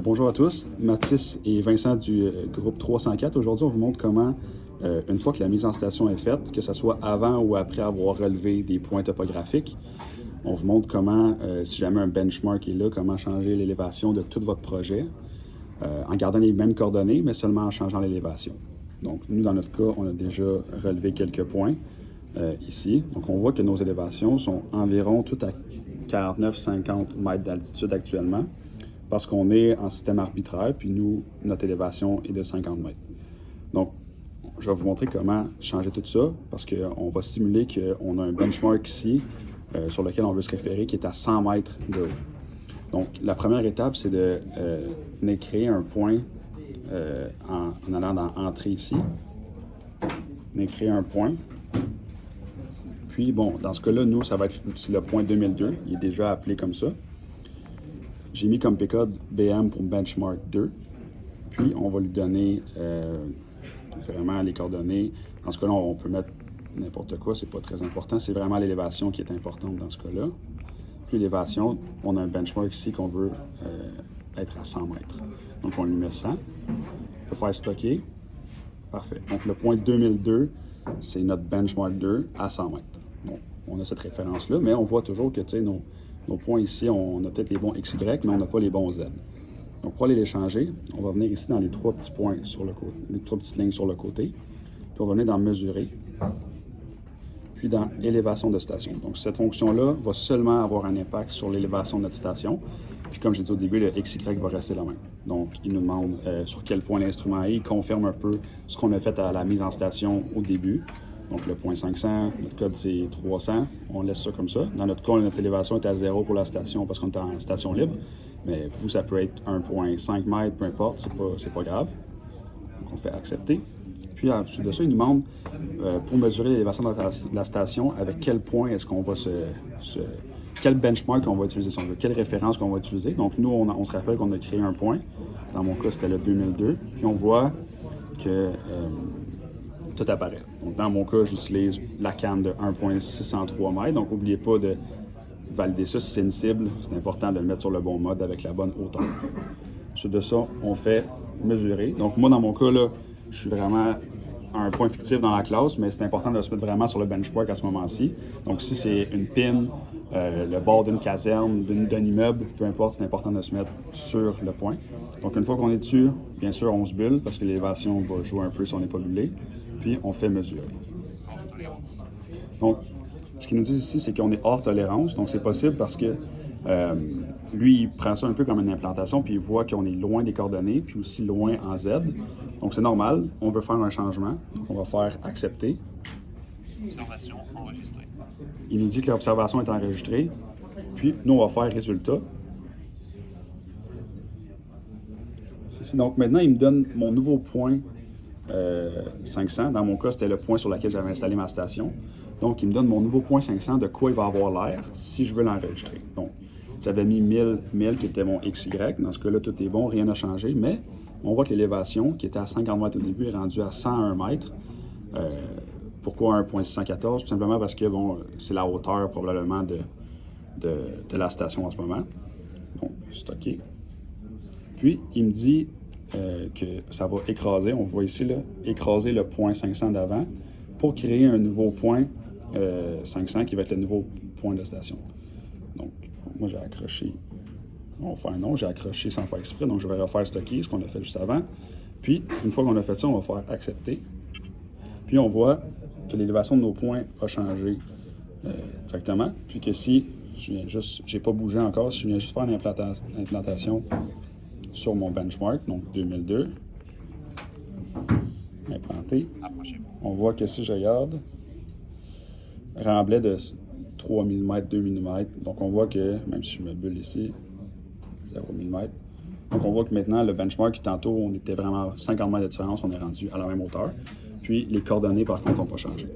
Bonjour à tous, Mathis et Vincent du groupe 304. Aujourd'hui, on vous montre comment, une fois que la mise en station est faite, que ce soit avant ou après avoir relevé des points topographiques, on vous montre comment, si jamais un benchmark est là, comment changer l'élévation de tout votre projet en gardant les mêmes coordonnées, mais seulement en changeant l'élévation. Donc, nous, dans notre cas, on a déjà relevé quelques points ici. Donc, on voit que nos élévations sont environ toutes à 49-50 mètres d'altitude actuellement, parce qu'on est en système arbitraire, puis nous, notre élévation est de 50 mètres. Donc, je vais vous montrer comment changer tout ça, parce qu'on va simuler qu'on a un benchmark ici sur lequel on veut se référer, qui est à 100 mètres de haut. Donc, la première étape, c'est de créer un point en allant dans Entrée ici. Créer un point. Puis, bon, dans ce cas-là, nous, ça va être le point 2002. Il est déjà appelé comme ça. J'ai mis comme P-code BM pour benchmark 2. Puis, on va lui donner vraiment les coordonnées. Dans ce cas-là, on peut mettre n'importe quoi, c'est pas très important. C'est vraiment l'élévation qui est importante dans ce cas-là. Puis, l'élévation, on a un benchmark ici qu'on veut être à 100 mètres. Donc, on lui met 100. On peut faire stocker. Parfait. Donc, le point 2002, c'est notre benchmark 2 à 100 mètres. Bon, on a cette référence-là, mais on voit toujours que, tu sais, nos points ici, on a peut-être les bons XY, mais on n'a pas les bons Z. Donc, pour aller les changer, on va venir ici dans les trois petits points sur le côté, les trois petites lignes sur le côté. Puis, on va venir dans Mesurer. Puis, dans Élévation de station. Donc, cette fonction-là va seulement avoir un impact sur l'élévation de notre station. Puis, comme j'ai dit au début, le XY va rester le même. Donc, il nous demande sur quel point l'instrument est. Il confirme un peu ce qu'on a fait à la mise en station au début. Donc, le point 500, notre code, c'est 300. On laisse ça comme ça. Dans notre cas, notre élévation est à 0 pour la station parce qu'on est en station libre. Mais vous, ça peut être 1,5 mètres, peu importe, c'est pas grave. Donc, on fait accepter. Puis, ensuite de ça, il nous demande, pour mesurer l'élévation de la station, avec quel point est-ce qu'on va quel benchmark on va utiliser, si on veut, quelle référence qu'on va utiliser. Donc, nous, on se rappelle qu'on a créé un point. Dans mon cas, c'était le 2002. Puis, on voit que tout apparaît. Donc, dans mon cas, j'utilise la canne de 1,603 mètres. Donc, n'oubliez pas de valider ça. Si c'est une cible, c'est important de le mettre sur le bon mode avec la bonne hauteur. Ensuite de ça, on fait mesurer. Donc, moi, dans mon cas, là, je suis vraiment à un point fictif dans la classe, mais c'est important de se mettre vraiment sur le benchmark à ce moment-ci. Donc, si c'est une pin, le bord d'une caserne, d'un immeuble, peu importe, c'est important de se mettre sur le point. Donc, une fois qu'on est dessus, bien sûr, on se bulle parce que l'élévation va jouer un peu si on n'est pas bullé. Puis, on fait mesurer. Donc, ce qu'ils nous disent ici, c'est qu'on est hors tolérance. Donc, c'est possible parce que lui, il prend ça un peu comme une implantation, puis il voit qu'on est loin des coordonnées, puis aussi loin en Z. Donc, c'est normal. On veut faire un changement. Donc, on va faire accepter. Observation enregistrée. Il nous dit que l'observation est enregistrée. Puis, nous, on va faire résultat. Donc, maintenant, il me donne mon nouveau point 500. Dans mon cas, c'était le point sur lequel j'avais installé ma station. Donc, il me donne mon nouveau point 500, de quoi il va avoir l'air si je veux l'enregistrer. Donc, j'avais mis 1000 qui était mon XY. Dans ce cas-là, tout est bon, rien n'a changé. Mais on voit que l'élévation, qui était à 50 mètres au début, est rendue à 101 mètres. Pourquoi 1,614? Tout simplement parce que, bon, c'est la hauteur probablement de la station en ce moment. Donc, stocker. Puis, il me dit que ça va écraser, on voit ici, là, écraser le point 500 d'avant pour créer un nouveau point 500 qui va être le nouveau point de station. Donc, moi, j'ai accroché, on va faire non, j'ai accroché sans faire exprès, donc je vais refaire stocker, ce qu'on a fait juste avant. Puis, une fois qu'on a fait ça, on va faire accepter. Puis, on voit que l'élévation de nos points a changé directement. Puis que si j'ai pas bougé encore, si je viens juste faire une implantation sur mon benchmark, donc 2002, implanté, on voit que si je regarde, remblai de 3 mm, 2 mm, donc on voit que, même si je me bulle ici, 0 mm, donc on voit que maintenant le benchmark, tantôt on était vraiment 50 mètres de différence, on est rendu à la même hauteur, puis les coordonnées par contre n'ont pas changé.